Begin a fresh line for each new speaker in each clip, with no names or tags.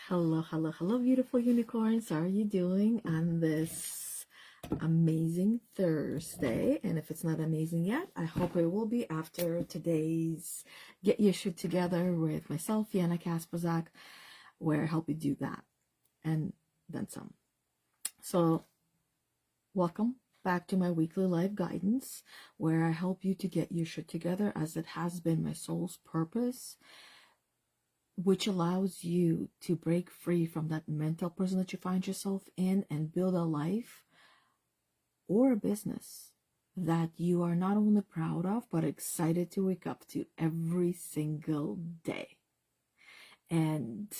Hello, hello, hello, beautiful unicorns. How are you doing on this amazing Thursday? And if it's not amazing yet, I hope it will be after today's Get Your Shit Together with myself, Yana Kasperczak, where I help you do that and then some. So, welcome back to my weekly life guidance, where I help you to get your shit together, as it has been my soul's purpose, which allows you to break free from that mental prison that you find yourself in and build a life or a business that you are not only proud of, but excited to wake up to every single day and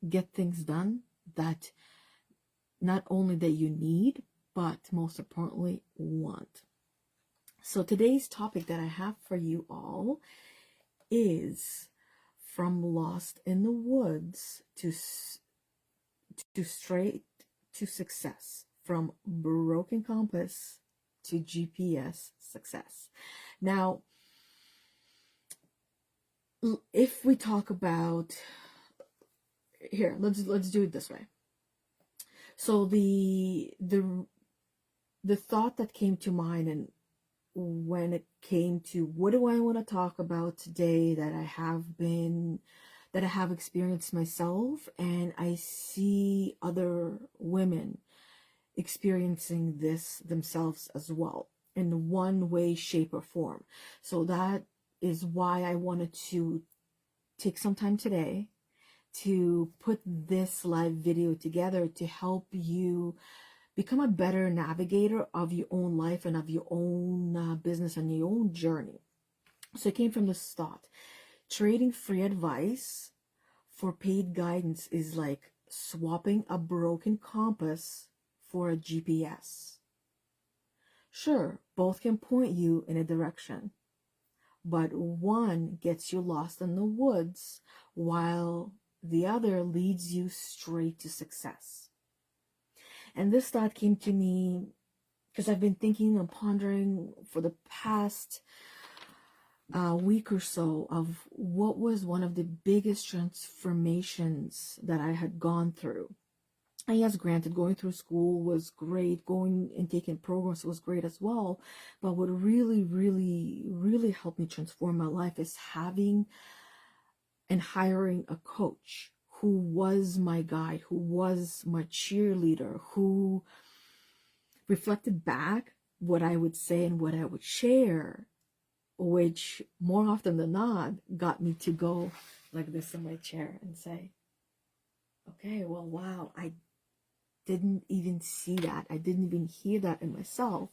get things done that not only that you need, but most importantly want. So today's topic that I have for you all is from lost in the woods to straight to success, from broken compass to GPS success. Now, if we talk about here, let's do it this way. So the thought that came to mind, and when it came to what do I want to talk about today, that I have experienced myself, and I see other women experiencing this themselves as well in one way, shape, or form. So that is why I wanted to take some time today to put this live video together to help you become a better navigator of your own life and of your own business and your own journey. So it came from this thought: trading free advice for paid guidance is like swapping a broken compass for a GPS. Sure, both can point you in a direction, but one gets you lost in the woods while the other leads you straight to success. And this thought came to me because I've been thinking and pondering for the past week or so of what was one of the biggest transformations that I had gone through. And yes, granted, going through school was great, going and taking programs was great as well. But what really, really, really helped me transform my life is having and hiring a coach who was my guide, who was my cheerleader, who reflected back what I would say and what I would share, which more often than not got me to go like this in my chair and say, okay, well, wow, I didn't even see that. I didn't even hear that in myself.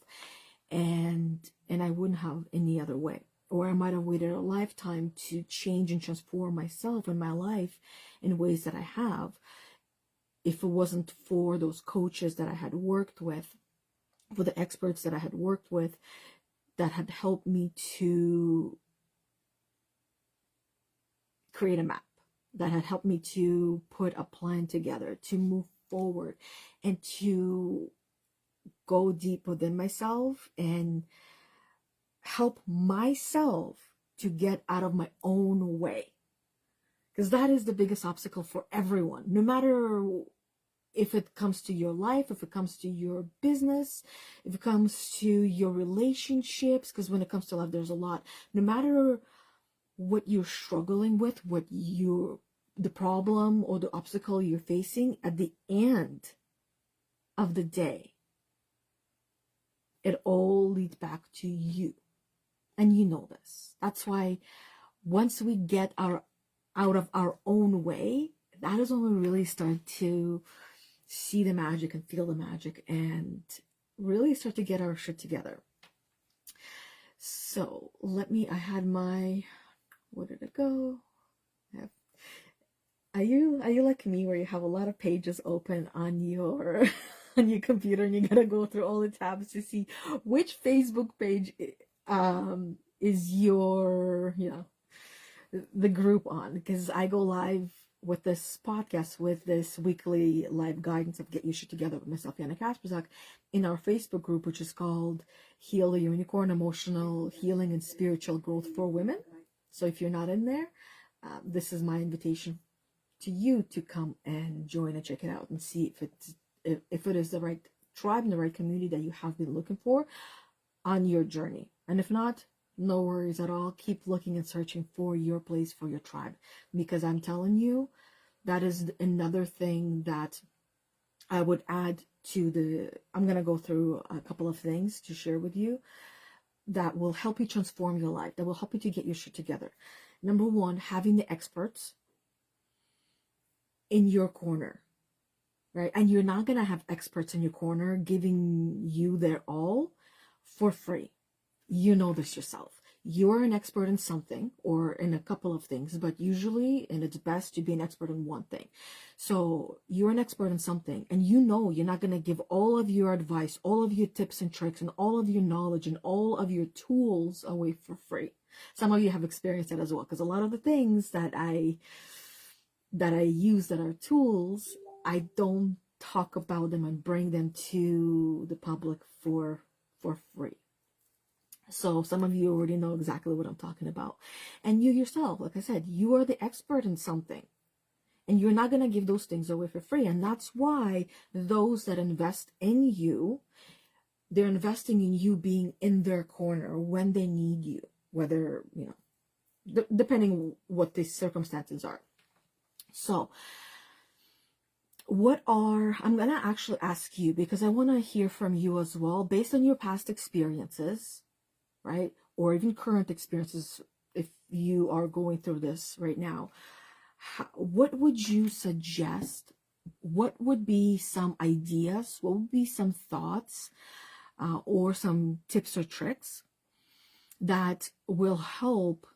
And I wouldn't have any other way. Or I might have waited a lifetime to change and transform myself and my life in ways that I have, if it wasn't for those coaches that I had worked with, for the experts that I had worked with, that had helped me to create a map, that had helped me to put a plan together, to move forward, and to go deep within myself and help myself to get out of my own way. Because that is the biggest obstacle for everyone, no matter if it comes to your life, if it comes to your business, if it comes to your relationships, because when it comes to life, there's a lot. No matter what you're struggling with, the problem or the obstacle you're facing, at the end of the day, it all leads back to you. And you know this. That's why once we get out of our own way, that is when we really start to see the magic and feel the magic and really start to get our shit together. So I had my, where did it go? Are you like me, where you have a lot of pages open on your on your computer and you gotta go through all the tabs to see which Facebook page is your, the group on? Because I go live with this podcast, with this weekly live guidance of Get Your Shit Together with myself, Yana Kasperczak, in our Facebook group, which is called Heal the Unicorn: Emotional Healing and Spiritual Growth for Women. So if you're not in there, this is my invitation to you to come and join and check it out and see if it is the right tribe and the right community that you have been looking for on your journey. And if not, no worries at all. Keep looking and searching for your place, for your tribe, because I'm telling you, that is another thing that I would add to I'm going to go through a couple of things to share with you that will help you transform your life, that will help you to get your shit together. Number one, having the experts in your corner, right? And you're not going to have experts in your corner giving you their all for free. You know this yourself. You're an expert in something or in a couple of things, but usually, and it's best to be an expert in one thing. So you're an expert in something, and you know you're not going to give all of your advice, all of your tips and tricks, and all of your knowledge and all of your tools away for free. Some of you have experienced that as well, because a lot of the things that I use that are tools, I don't talk about them and bring them to the public for free. So some of you already know exactly what I'm talking about. And you yourself, like I said, you are the expert in something. And you're not going to give those things away for free. And that's why those that invest in you, they're investing in you being in their corner when they need you. Whether, depending what the circumstances are. So, I'm going to actually ask you, because I want to hear from you as well, based on your past experiences, right? Or even current experiences, if you are going through this right now. What would you suggest? What would be some ideas? What would be some thoughts or some tips or tricks that will help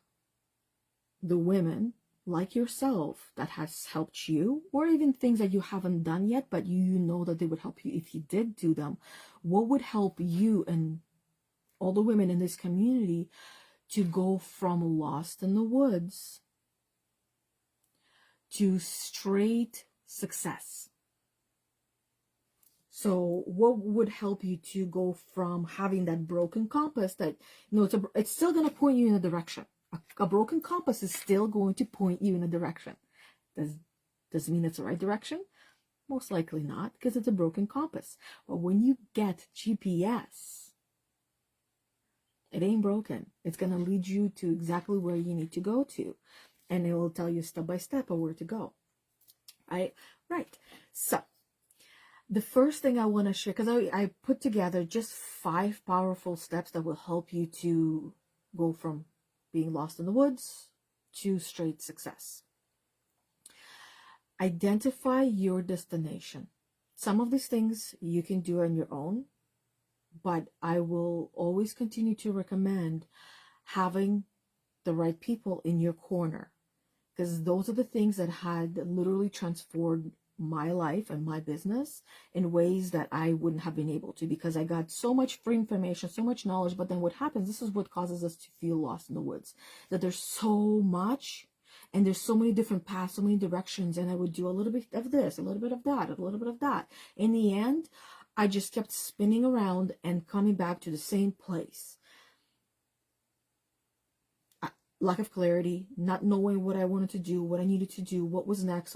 the women like yourself that has helped you, or even things that you haven't done yet, but you know that they would help you if you did do them? What would help you and all the women in this community to go from lost in the woods to straight success? So what would help you to go from having that broken compass that, it's still going to point you in a direction. A broken compass is still going to point you in a direction. Does it mean it's the right direction? Most likely not, because it's a broken compass. But when you get GPS, it ain't broken. It's going to lead you to exactly where you need to go to. And it will tell you step by step of where to go. Right? So, the first thing I want to share, because I put together just 5 powerful steps that will help you to go from being lost in the woods to straight success. Identify your destination. Some of these things you can do on your own, but I will always continue to recommend having the right people in your corner, because those are the things that had literally transformed my life and my business in ways that I wouldn't have been able to, because I got so much free information, so much knowledge. But then what happens, this is what causes us to feel lost in the woods, that there's so much and there's so many different paths, so many directions, and I would do a little bit of this, a little bit of that, a little bit of that. In the end, I just kept spinning around and coming back to the same place. Lack of clarity, not knowing what I wanted to do, what I needed to do, what was next,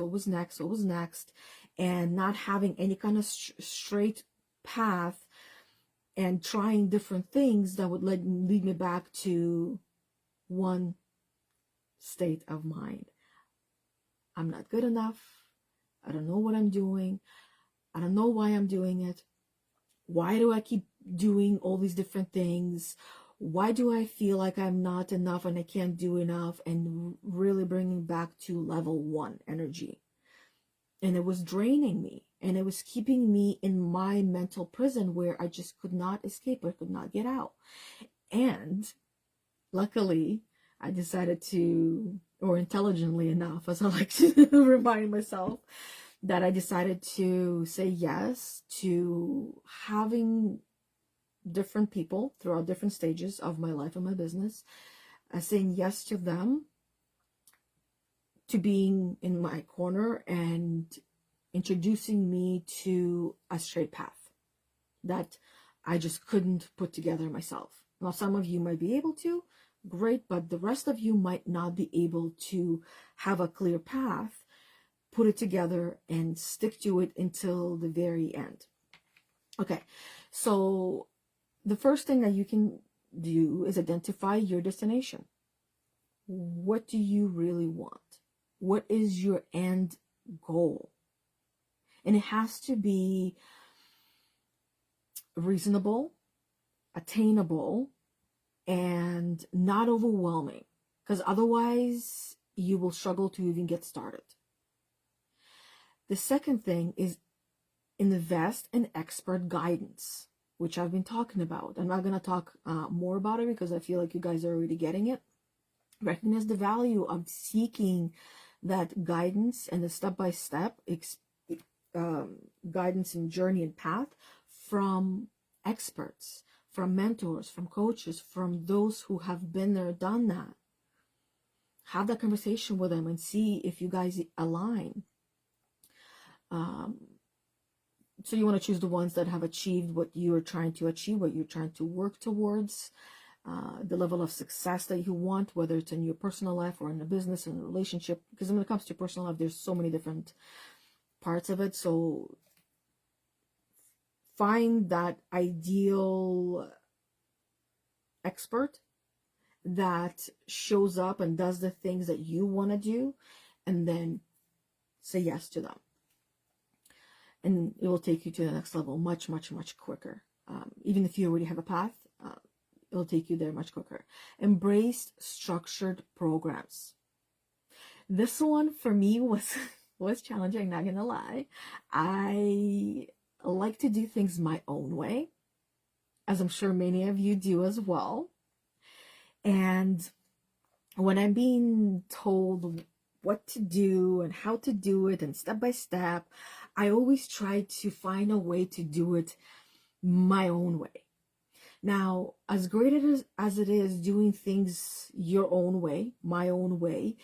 and not having any kind of straight path, and trying different things that would lead me back to one state of mind. I'm not good enough. I don't know what I'm doing. I don't know why I'm doing it. Why do I keep doing all these different things? Why do I feel like I'm not enough and I can't do enough? And really bringing back to level 1 energy. And it was draining me, and it was keeping me in my mental prison where I just could not escape. I could not get out. And luckily, I decided to, or intelligently enough, as I like to remind myself, that I decided to say yes to having different people throughout different stages of my life and my business, saying yes to them, to being in my corner and introducing me to a straight path that I just couldn't put together myself. Now, some of you might be able to, great, but the rest of you might not be able to have a clear path put it together and stick to it until the very end. Okay, so the first thing that you can do is identify your destination. What do you really want? What is your end goal? And it has to be reasonable, attainable, and not overwhelming, because otherwise you will struggle to even get started. The second thing is invest in expert guidance, which I've been talking about. I'm not going to talk more about it because I feel like you guys are already getting it. Recognize the value of seeking that guidance and the step-by-step guidance and journey and path from experts, from mentors, from coaches, from those who have been there, done that. Have that conversation with them and see if you guys align. So you want to choose the ones that have achieved what you are trying to achieve, what you're trying to work towards, the level of success that you want, whether it's in your personal life or in a business, in a relationship. Because when it comes to personal life, there's so many different parts of it. So find that ideal expert that shows up and does the things that you want to do, and then say yes to them. And it will take you to the next level much, much, much quicker. Even if you already have a path, it'll take you there much quicker. Embrace structured programs. This one for me was challenging, not gonna lie. I like to do things my own way, as I'm sure many of you do as well. And when I'm being told what to do and how to do it and step by step, I always try to find a way to do it my own way. Now, as great as it is doing things your own way, my own way,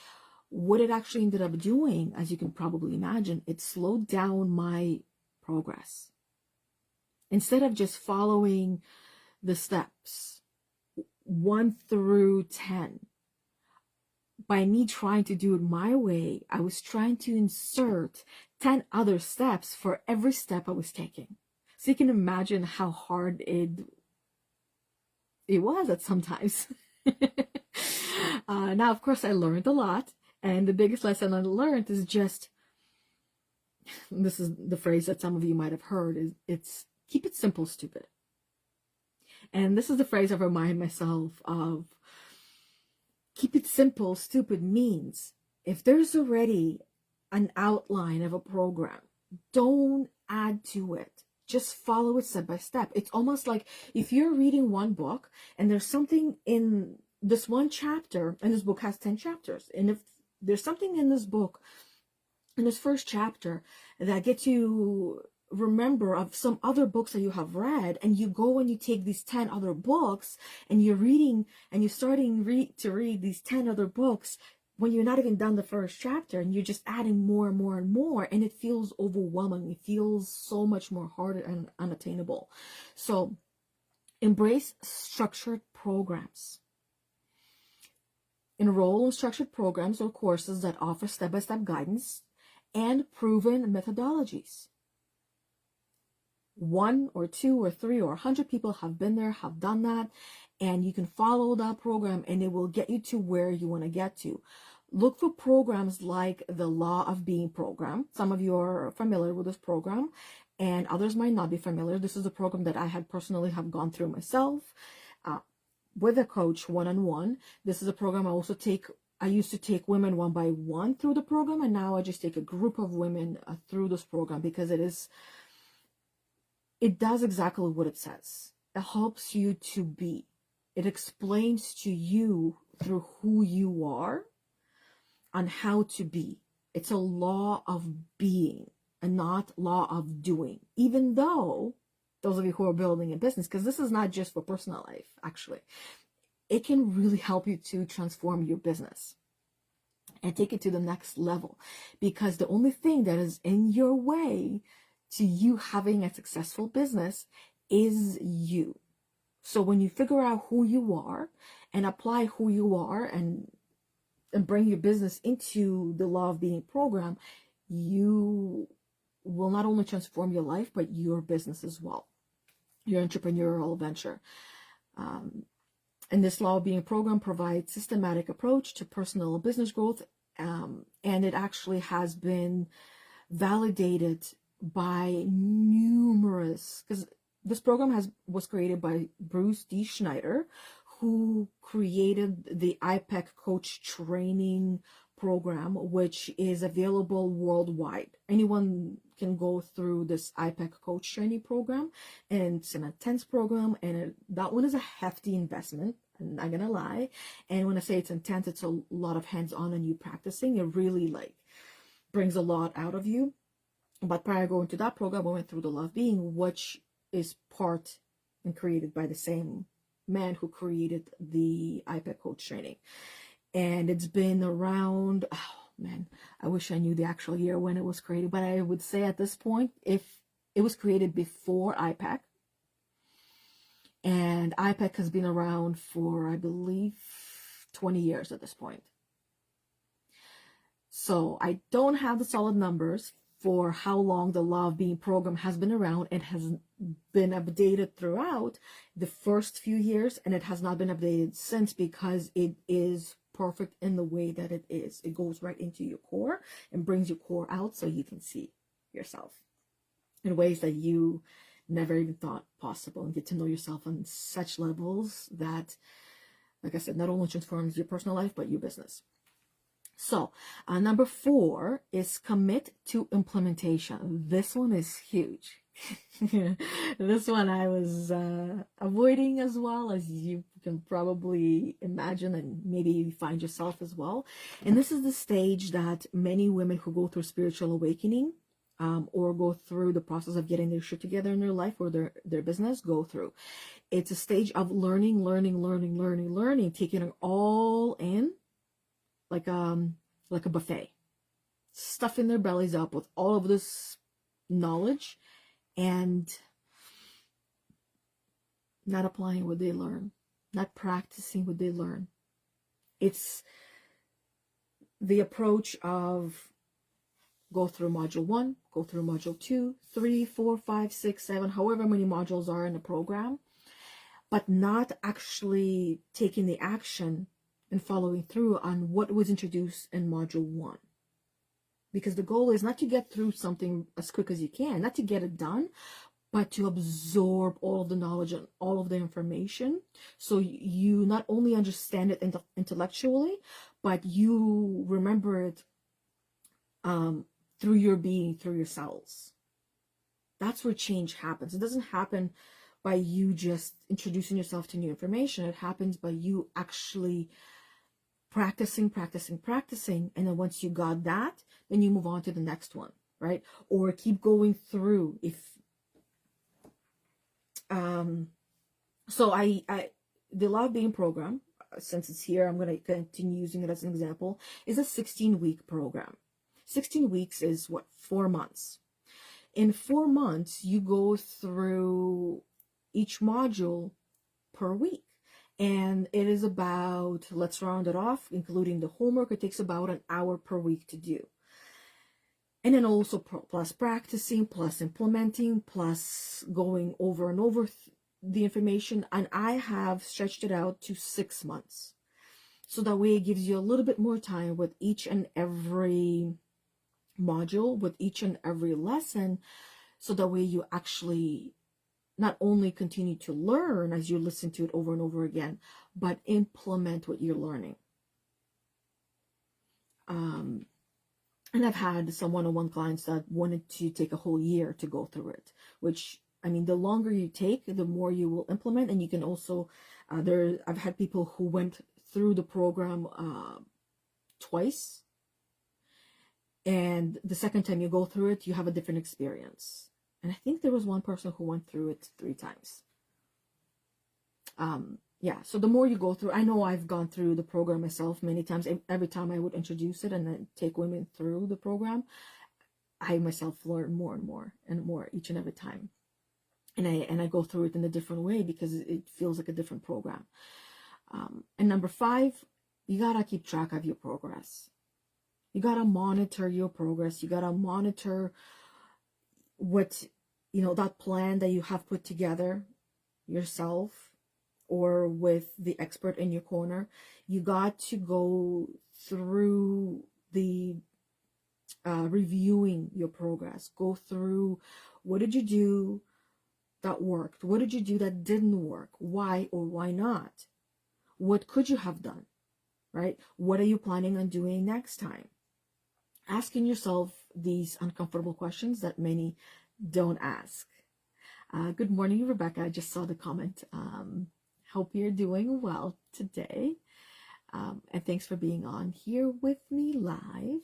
what it actually ended up doing, as you can probably imagine, it slowed down my progress. Instead of just following the steps 1 through 10, by me trying to do it my way, I was trying to insert 10 other steps for every step I was taking. So you can imagine how hard it was at sometimes. Now, of course, I learned a lot. And the biggest lesson I learned is just, this is the phrase that some of you might have heard, is it's keep it simple, stupid. And this is the phrase I remind myself of. Keep it simple, stupid means if there's already an outline of a program, don't add to it. Just follow it step by step. It's almost like if you're reading one book and there's something in this one chapter, and this book has 10 chapters, and if there's something in this book, in this first chapter, that gets you remember of some other books that you have read, and you go and you take these 10 other books and you're reading and you're starting to read these 10 other books when you're not even done the first chapter, and you're just adding more and more and more, and it feels overwhelming. It feels so much more hard and unattainable. So embrace structured programs. Enroll in structured programs or courses that offer step-by-step guidance and proven methodologies. 1 or 2 or 3 or 100 people have been there, have done that, and you can follow that program and it will get you to where you want to get to. Look for programs like the Law of Being program. Some of you are familiar with this program and others might not be familiar. This is a program that I had personally have gone through myself with a coach one-on-one. This is a program I used to take women one by one through the program, and now I just take a group of women through this program because it does exactly what it says. It helps you to be. It explains to you through who you are on how to be. It's a law of being and not law of doing. Even though those of you who are building a business, because this is not just for personal life, actually, it can really help you to transform your business and take it to the next level. Because the only thing that is in your way to you having a successful business is you. So when you figure out who you are and apply who you are and bring your business into the Law of Being program, you will not only transform your life, but your business as well, your entrepreneurial venture. And this Law of Being program provides systematic approach to personal and business growth, and it actually has been validated by numerous, because this program was created by Bruce D. Schneider, who created the IPEC coach training program, which is available worldwide. Anyone can go through this IPEC coach training program, and it's an intense program, and that one is a hefty investment, I'm not gonna lie. And when I say it's intense, it's a lot of hands-on and you practicing. It really like brings a lot out of you. But prior to going to that program, I went through the Law of Being, which is part and created by the same man who created the IPEC coach training. And it's been around, oh man, I wish I knew the actual year when it was created, but I would say at this point, if it was created before IPEC, and IPEC has been around for, I believe, 20 years at this point. So I don't have the solid numbers for how long the Law of Being program has been around. It has been updated throughout the first few years, and it has not been updated since, because it is perfect in the way that it is. It goes right into your core and brings your core out so you can see yourself in ways that you never even thought possible, and get to know yourself on such levels that, like I said, not only transforms your personal life, but your business. So number 4 is commit to implementation. This one is huge. This one I was avoiding as well, as you can probably imagine, and maybe you find yourself as well. And this is the stage that many women who go through spiritual awakening or go through the process of getting their shit together in their life or their business go through. It's a stage of learning, taking it all in like a buffet, stuffing their bellies up with all of this knowledge and not applying what they learn, not practicing what they learn. It's the approach of go through module 1, go through module 2, 3, 4, 5, 6, 7, however many modules are in the program, but not actually taking the action and following through on what was introduced in module 1. Because the goal is not to get through something as quick as you can, not to get it done, but to absorb all of the knowledge and all of the information, so you not only understand it intellectually, but you remember it through your being, through your cells. That's where change happens. It doesn't happen by you just introducing yourself to new information. It happens by you actually practicing, and then once you got that, then you move on to the next one, right? Or keep going through. If so the Law of Being program, since it's here, I'm going to continue using it as an example, is a 16-week program. 16 weeks is what, 4 months. In 4 months, you go through each module per week. And it is about, let's round it off, including the homework, it takes about an hour per week to do. And then also plus practicing, plus implementing, plus going over and over the information. And I have stretched it out to 6 months. So that way it gives you a little bit more time with each and every module, with each and every lesson. So that way you actually not only continue to learn as you listen to it over and over again, but implement what you're learning. And I've had some one-on-one clients that wanted to take a whole year to go through it, which, I mean, the longer you take, the more you will implement. And you can also, I've had people who went through the program twice. And the second time you go through it, you have a different experience. And I think there was one person who went through it 3 times. Yeah, so the more you go through, I know I've gone through the program myself many times. Every time I would introduce it and then take women through the program, I myself learn more and more and more each and every time. And I go through it in a different way because it feels like a different program. And number 5, you gotta keep track of your progress. You got to monitor your progress. You got to monitor what, that plan that you have put together yourself or with the expert in your corner. You got to go through the reviewing your progress. Go through, what did you do that worked? What did you do that didn't work? Why or why not? What could you have done, right? What are you planning on doing next time? Asking yourself these uncomfortable questions that many don't ask. Good morning, Rebecca. I just saw the comment. Hope you're doing well today. And thanks for being on here with me live.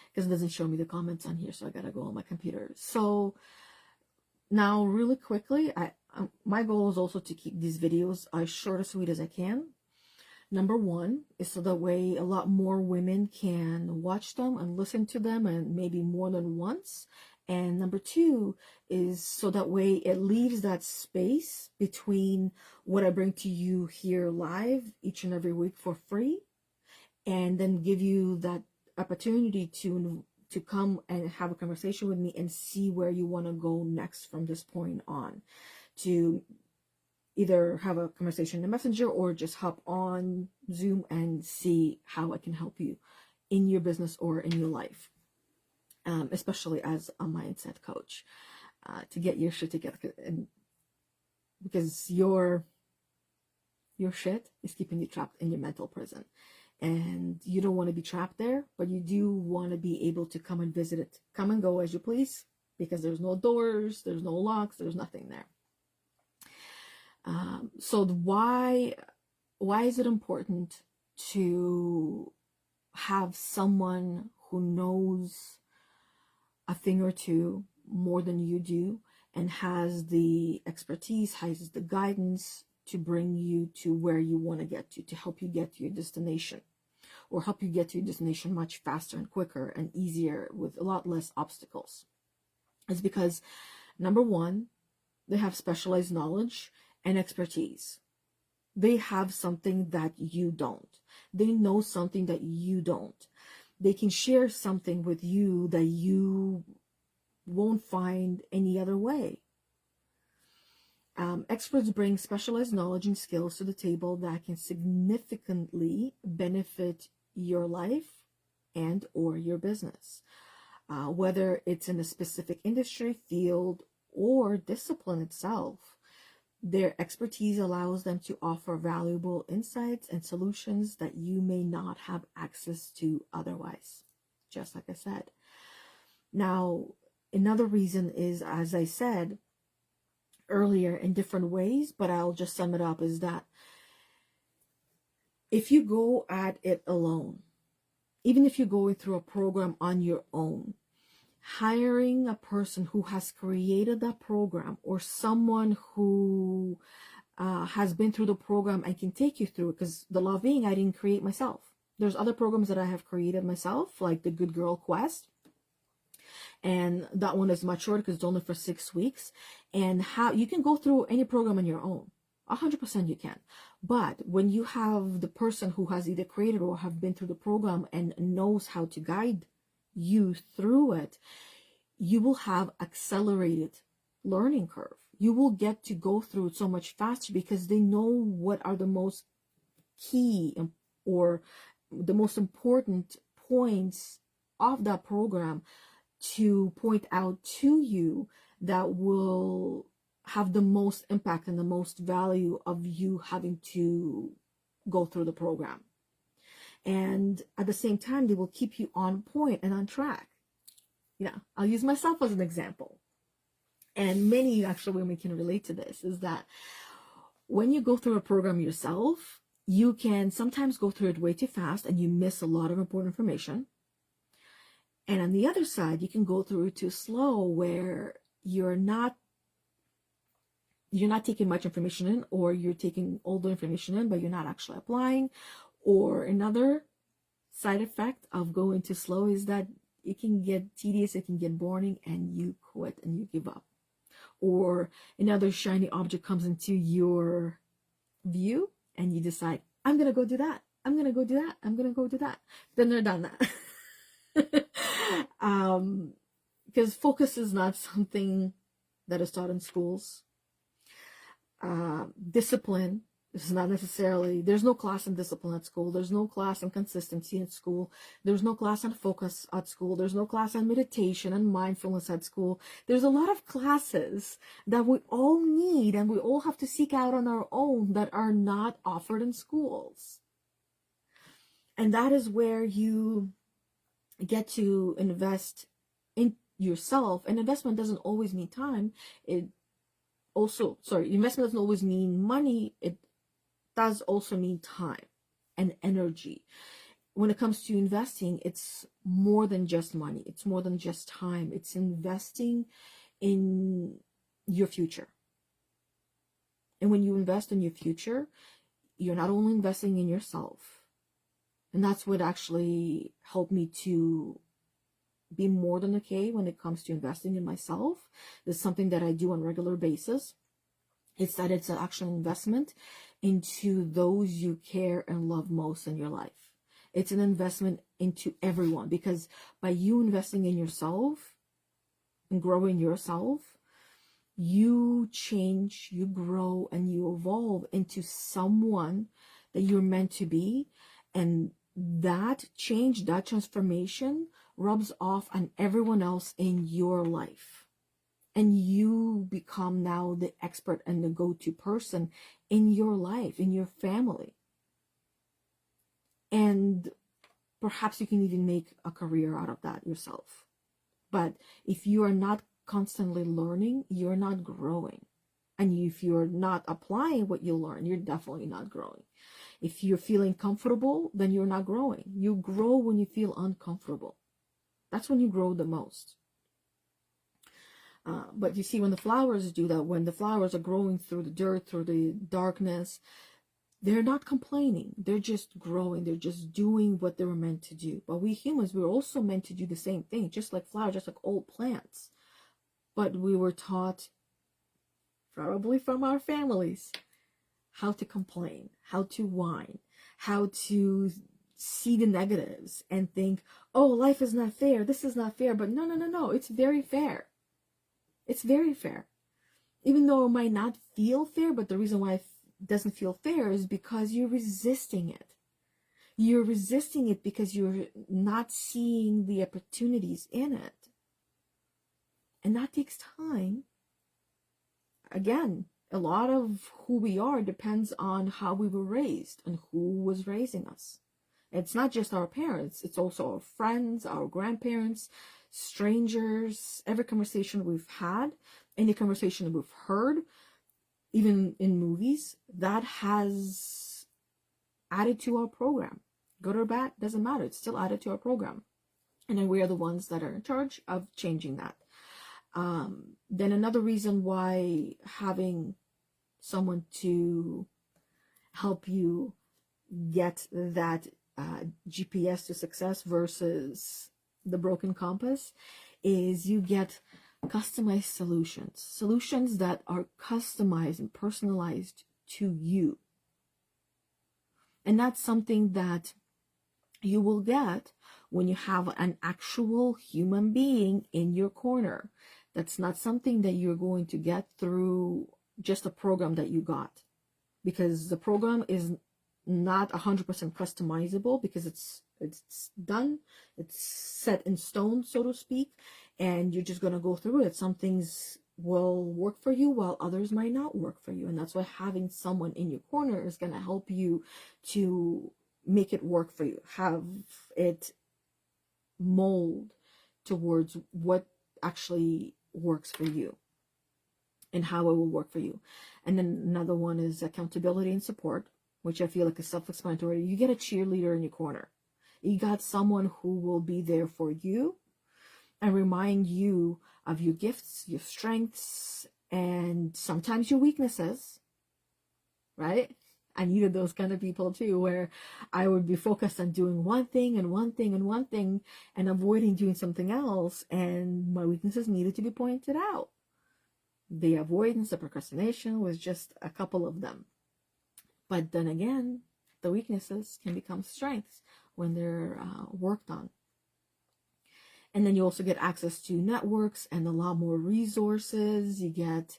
Because it doesn't show me the comments on here, so I gotta go on my computer. So now, really quickly, my goal is also to keep these videos as short and sweet as I can. Number one is so that way a lot more women can watch them and listen to them, and maybe more than once. And number two is so that way it leaves that space between what I bring to you here live each and every week for free, and then give you that opportunity to come and have a conversation with me and see where you want to go next from this point on, to either have a conversation in the messenger or just hop on Zoom and see how I can help you in your business or in your life, especially as a mindset coach, to get your shit together. And because your shit is keeping you trapped in your mental prison. And you don't want to be trapped there, but you do want to be able to come and visit it. Come and go as you please, because there's no doors, there's no locks, there's nothing there. So why is it important to have someone who knows a thing or two more than you do and has the expertise, has the guidance to bring you to where you want to get to help you get to your destination, or help you get to your destination much faster and quicker and easier with a lot less obstacles? It's because, number one, they have specialized knowledge and expertise. They have something that you don't. They know something that you don't. They can share something with you that you won't find any other way. Experts bring specialized knowledge and skills to the table that can significantly benefit your life and or your business, whether it's in a specific industry, field, or discipline itself. Their expertise allows them to offer valuable insights and solutions that you may not have access to otherwise, just like I said. Now, another reason is, as I said earlier in different ways, but I'll just sum it up, is that if you go at it alone, even if you're going through a program on your own, hiring a person who has created that program, or someone who has been through the program and can take you through it, because the Law of Being I didn't create myself. There's other programs that I have created myself, like the Good Girl Quest, and that one is much shorter because it's only for 6 weeks. And how you can go through any program on your own, 100% you can. But when you have the person who has either created or have been through the program and knows how to guide you through it, you will have accelerated learning curve. You will get to go through it so much faster because they know what are the most key or the most important points of that program to point out to you that will have the most impact and the most value of you having to go through the program. And at the same time, they will keep you on point and on track. I'll use myself as an example. And many actually women can relate to this, is that when you go through a program yourself, you can sometimes go through it way too fast and you miss a lot of important information. And on the other side, you can go through it too slow, where you're not taking much information in, or you're taking all the information in, but you're not actually applying. Or another side effect of going too slow is that it can get tedious, it can get boring, and you quit and you give up. Or another shiny object comes into your view and you decide, I'm going to go do that. I'm going to go do that. I'm going to go do that. Then they're done that. Because focus is not something that is taught in schools. Discipline is not necessarily, there's no class in discipline at school. There's no class on consistency at school. There's no class on focus at school. There's no class on meditation and mindfulness at school. There's a lot of classes that we all need and we all have to seek out on our own that are not offered in schools. And that is where you get to invest in yourself. And investment doesn't always mean time. Investment doesn't always mean money. It does also mean time and energy. When it comes to investing, it's more than just money. It's more than just time. It's investing in your future. And when you invest in your future, you're not only investing in yourself. And that's what actually helped me to be more than okay when it comes to investing in myself. It's something that I do on a regular basis. It's that it's an actual investment into those you care and love most in your life. It's an investment into everyone, because by you investing in yourself and growing yourself, you change, you grow, and you evolve into someone that you're meant to be. And that change, that transformation rubs off on everyone else in your life. And you become now the expert and the go-to person in your life, in your family. And perhaps you can even make a career out of that yourself. But if you are not constantly learning, you're not growing. And if you're not applying what you learn, you're definitely not growing. If you're feeling comfortable, then you're not growing. You grow when you feel uncomfortable. That's when you grow the most. But you see, when the flowers do that, when the flowers are growing through the dirt, through the darkness, they're not complaining. They're just growing. They're just doing what they were meant to do. But we humans, we're also meant to do the same thing, just like flowers, just like old plants. But we were taught, probably from our families, how to complain, how to whine, how to see the negatives and think, oh, life is not fair. This is not fair. But no. It's very fair. It's very fair. Even though it might not feel fair, but the reason why it doesn't feel fair is because you're resisting it. You're resisting it because you're not seeing the opportunities in it. And that takes time. Again, a lot of who we are depends on how we were raised and who was raising us. It's not just our parents, it's also our friends, our grandparents, strangers, every conversation we've had, any conversation we've heard, even in movies, that has added to our program. Good or bad, doesn't matter. It's still added to our program. And then we are the ones that are in charge of changing that. Then another reason why having someone to help you get that GPS to success versus the broken compass is you get customized solutions that are customized and personalized to you. And that's something that you will get when you have an actual human being in your corner. That's not something that you're going to get through just a program that you got, because the program is not 100% customizable, because it's done, it's set in stone, so to speak, and you're just going to go through it. Some things will work for you while others might not work for you, and that's why having someone in your corner is going to help you to make it work for you, have it mold towards what actually works for you and how it will work for you. And then another one is accountability and support, which I feel like is self-explanatory. You get a cheerleader in your corner. You got someone who will be there for you and remind you of your gifts, your strengths, and sometimes your weaknesses, right? I needed those kind of people too, where I would be focused on doing one thing and one thing and one thing and avoiding doing something else, and my weaknesses needed to be pointed out. The avoidance, the procrastination was just a couple of them. But then again, The weaknesses can become strengths when they're worked on. And then you also get access to networks and a lot more resources. You get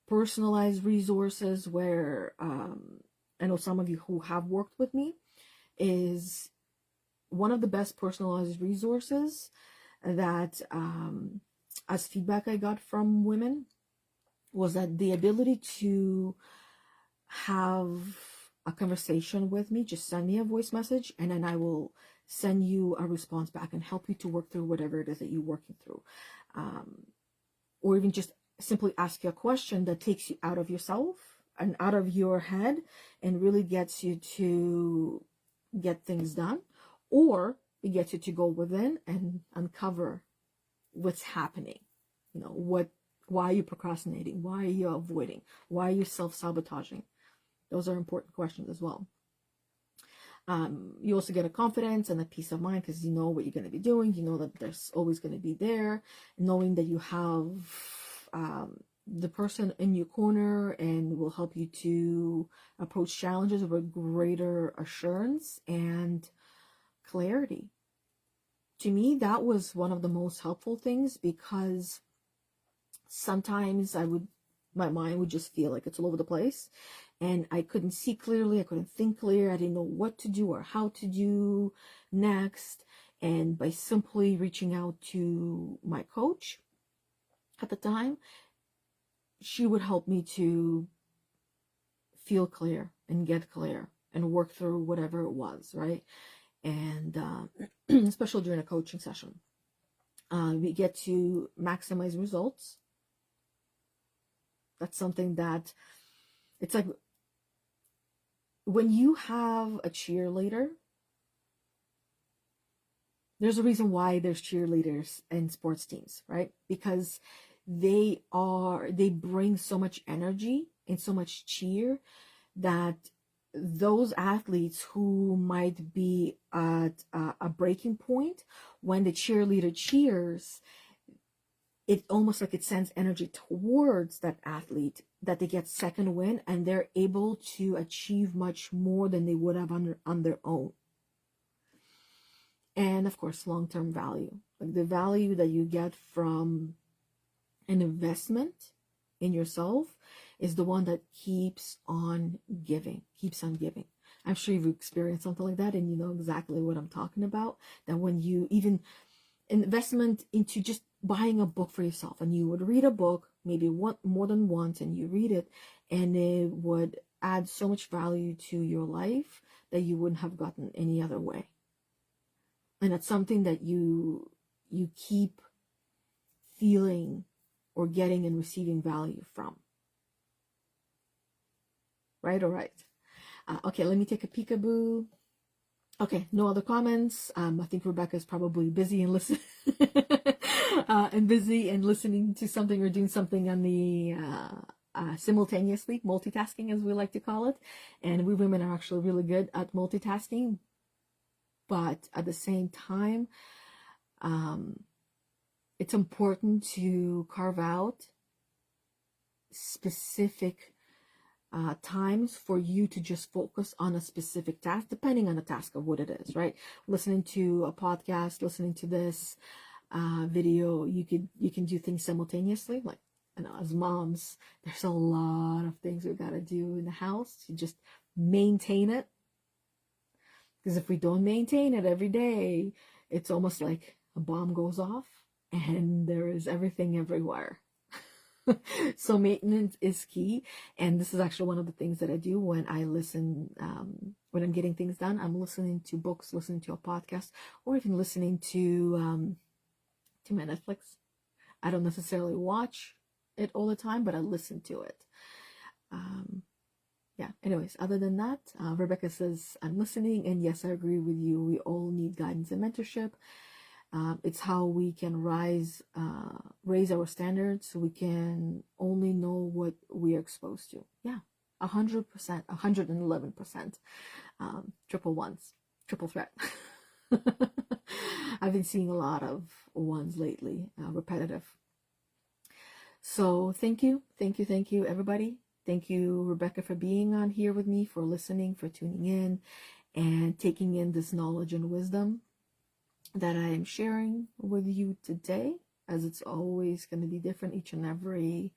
personalized resources where I know some of you who have worked with me, is one of the best personalized resources that as feedback I got from women was that the ability to have a conversation with me, just send me a voice message and then I will send you a response back and help you to work through whatever it is that you're working through. Or even just simply ask you a question that takes you out of yourself and out of your head and really gets you to get things done, or it gets you to go within and uncover what's happening. You know, why are you procrastinating? Why are you avoiding? Why are you self-sabotaging? Those are important questions as well. You also get a confidence and a peace of mind because you know what you're going to be doing. You know that there's always going to be there, knowing that you have the person in your corner and will help you to approach challenges with greater assurance and clarity. To me, that was one of the most helpful things, because sometimes my mind would just feel like it's all over the place and I couldn't see clearly, I couldn't think clear, I didn't know what to do or how to do next. And by simply reaching out to my coach at the time, she would help me to feel clear and get clear and work through whatever it was, right? And especially during a coaching session, we get to maximize results. That's something that, it's like when you have a cheerleader, there's a reason why there's cheerleaders in sports teams, right? Because they bring so much energy and so much cheer that those athletes who might be at a breaking point, when the cheerleader cheers, it almost like it sends energy towards that athlete, that they get second wind and they're able to achieve much more than they would have on their own. And of course, long-term value, like the value that you get from an investment in yourself is the one that keeps on giving. I'm sure you've experienced something like that and you know exactly what I'm talking about. That when you even investment into just buying a book for yourself, and you would read a book maybe more than once, and you read it and it would add so much value to your life that you wouldn't have gotten any other way. And that's something that you keep feeling or getting and receiving value from. Right? All right. Okay, let me take a peekaboo. Okay, no other comments. I think Rebecca's probably busy and listening to something or doing something on the simultaneously, multitasking as we like to call it. And we women are actually really good at multitasking, but at the same time, it's important to carve out specific times for you to just focus on a specific task, depending on the task of what it is, right? Listening to a podcast, listening to this video, you can do things simultaneously. Like, you know, as moms, there's a lot of things we gotta do in the house to just maintain it. Because if we don't maintain it every day, it's almost like a bomb goes off and there is everything everywhere. So maintenance is key, and this is actually one of the things that I do when I listen, when I'm getting things done. I'm listening to books, listening to a podcast, or even listening to my Netflix. I don't necessarily watch it all the time, but I listen to it. Yeah, anyways, other than that, Rebecca says, I'm listening, and yes, I agree with you. We all need guidance and mentorship. It's how we can raise our standards so we can only know what we are exposed to. Yeah, 100%, 111%. Triple ones, triple threat. I've been seeing a lot of ones lately, repetitive. So thank you, everybody. Thank you, Rebecca, for being on here with me, for listening, for tuning in, and taking in this knowledge and wisdom that I am sharing with you today, as it's always going to be different each and every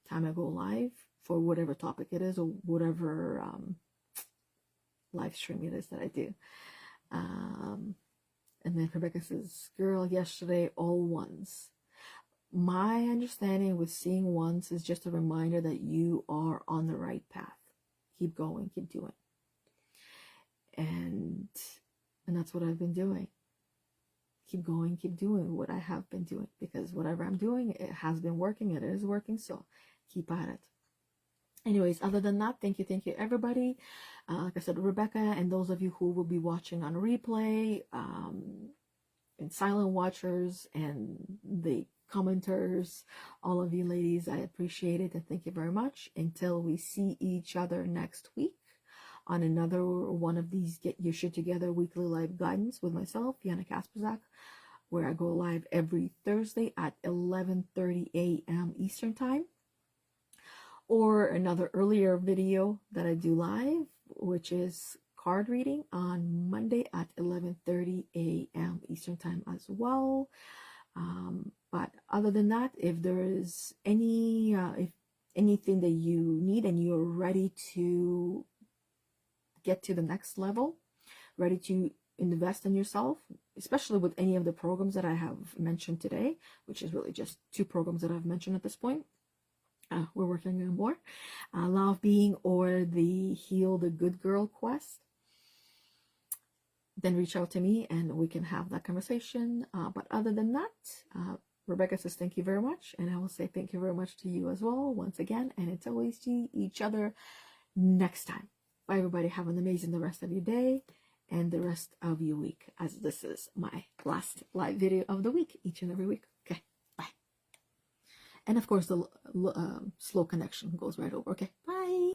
time I go live for whatever topic it is or whatever live stream it is that I do. And then Rebecca says, girl, yesterday, all ones. My understanding with seeing ones is just a reminder that you are on the right path. Keep going, keep doing. And that's what I've been doing. Keep going, keep doing what I have been doing, because whatever I'm doing, it has been working, it is working, so keep at it. Anyways, other than that, thank you everybody. Like I said, Rebecca, and those of you who will be watching on replay, and silent watchers, and the commenters, all of you ladies, I appreciate it, and thank you very much. Until we see each other next week on another one of these Get Your Shit Together weekly live guidance with myself, Yana Kasperczak, where I go live every Thursday at 11:30 a.m. Eastern Time, or another earlier video that I do live, which is card reading on Monday at 11:30 a.m. Eastern Time as well. But other than that, if there is if anything that you need and you're ready to get to the next level, ready to invest in yourself, especially with any of the programs that I have mentioned today, which is really just 2 programs that I've mentioned at this point. We're working on more. Law of Being or the Heal the Good Girl quest. Then reach out to me and we can have that conversation. But other than that, Rebecca says thank you very much. And I will say thank you very much to you as well, once again. And until we see each other next time. Bye, everybody. Have an amazing the rest of your day and the rest of your week, as this is my last live video of the week, each and every week. Okay, bye. And of course, the slow connection goes right over. Okay, bye.